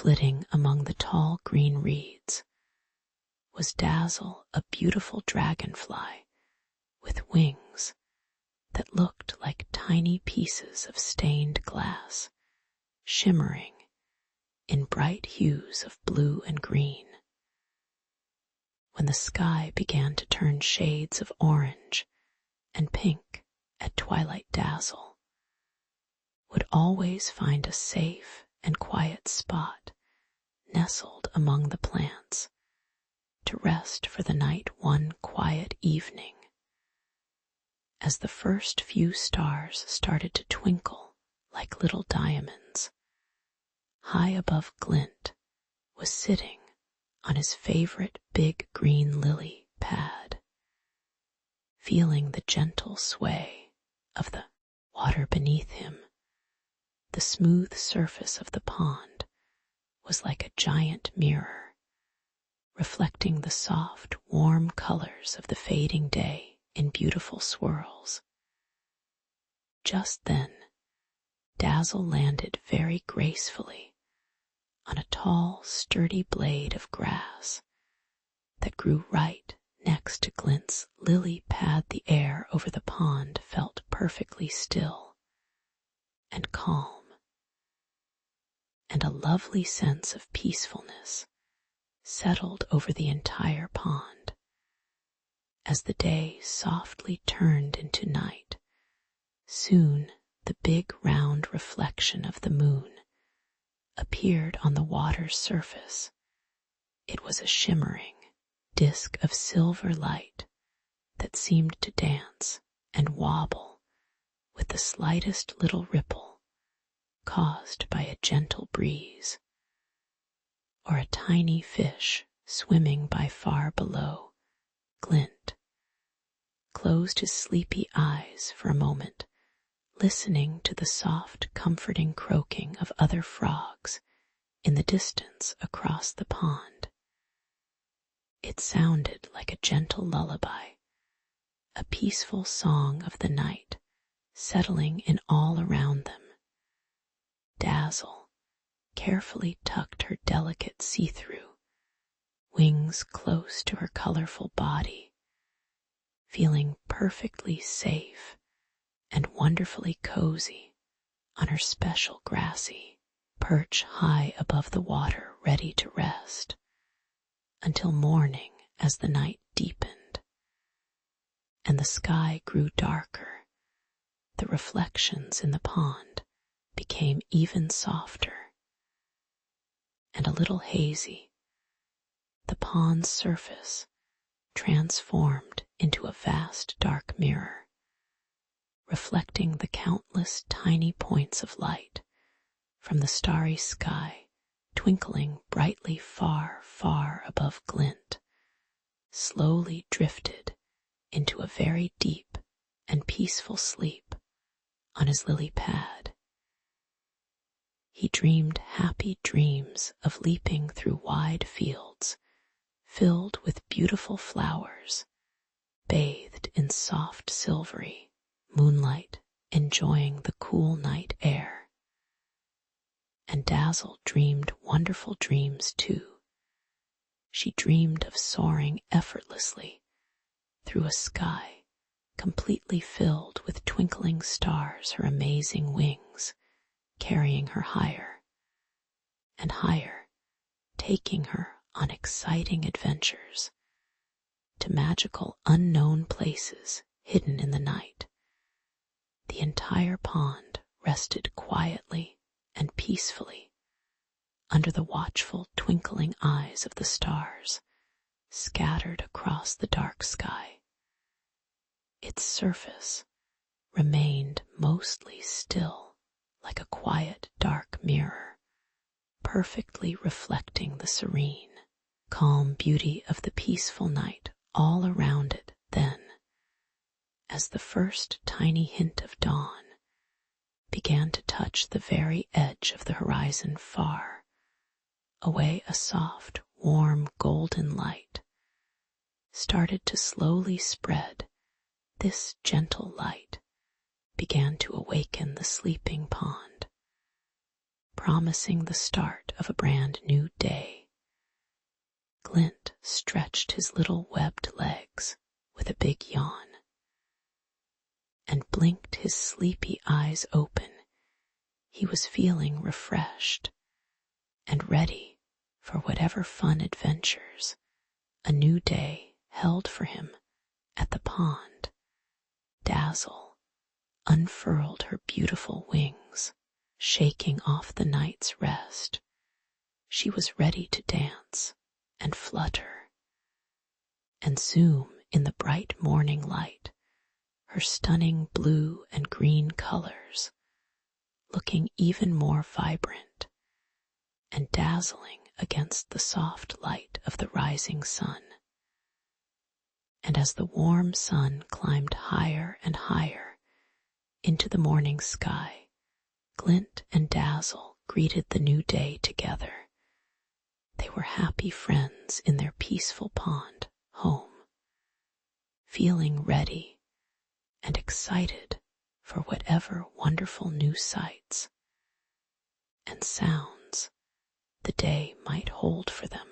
flitting among the tall green reeds was Dazzle, a beautiful dragonfly with wings that looked like tiny pieces of stained glass, shimmering in bright hues of blue and green. When the sky began to turn shades of orange and pink at twilight, Dazzle would always find a safe and quiet spot nestled among the plants to rest for the night one quiet evening. As the first few stars started to twinkle like little diamonds, high above Glint was sitting on his favorite big green lily pad, feeling the gentle sway of the water beneath him. The smooth surface of the pond was like a giant mirror, reflecting the soft, warm colors of the fading day in beautiful swirls. Just then, Dazzle landed very gracefully on a tall, sturdy blade of grass that grew right next to Glint's lily pad. The air over the pond felt perfectly still and calm, and a lovely sense of peacefulness settled over the entire pond. As the day softly turned into night, soon the big round reflection of the moon appeared on the water's surface. It was a shimmering disk of silver light that seemed to dance and wobble with the slightest little ripple caused by a gentle breeze, or a tiny fish swimming by far below. Glint closed his sleepy eyes for a moment, listening to the soft, comforting croaking of other frogs in the distance across the pond. It sounded like a gentle lullaby, a peaceful song of the night settling in all around them. Dazzle carefully tucked her delicate see-through wings close to her colorful body, feeling perfectly safe and wonderfully cozy on her special grassy perch high above the water, ready to rest until morning. As the night deepened and the sky grew darker, the reflections in the pond became even softer and a little hazy. The pond's surface transformed into a vast dark mirror, reflecting the countless tiny points of light from the starry sky twinkling brightly far, far above. Glint slowly drifted into a very deep and peaceful sleep on his lily pad. He dreamed happy dreams of leaping through wide fields filled with beautiful flowers, bathed in soft silvery moonlight, enjoying the cool night air. And Dazzle dreamed wonderful dreams too. She dreamed of soaring effortlessly through a sky completely filled with twinkling stars, her amazing wings carrying her higher and higher, taking her on exciting adventures to magical unknown places hidden in the night. The entire pond rested quietly and peacefully under the watchful twinkling eyes of the stars scattered across the dark sky. Its surface remained mostly still, like a quiet dark mirror, perfectly reflecting the serene, calm beauty of the peaceful night all around it. Then, as the first tiny hint of dawn began to touch the very edge of the horizon far away, a soft, warm, golden light started to slowly spread. This gentle light began to awaken the sleeping pond, promising the start of a brand new day. Glint stretched his little webbed legs with a big yawn and blinked his sleepy eyes open. He was feeling refreshed and ready for whatever fun adventures a new day held for him at the pond. Dazzle unfurled her beautiful wings, shaking off the night's rest. She was ready to dance and flutter and zoom in the bright morning light, her stunning blue and green colors looking even more vibrant and dazzling against the soft light of the rising sun. And as the warm sun climbed higher and higher into the morning sky, Glint and Dazzle greeted the new day together. They were happy friends in their peaceful pond home, feeling ready and excited for whatever wonderful new sights and sounds the day might hold for them.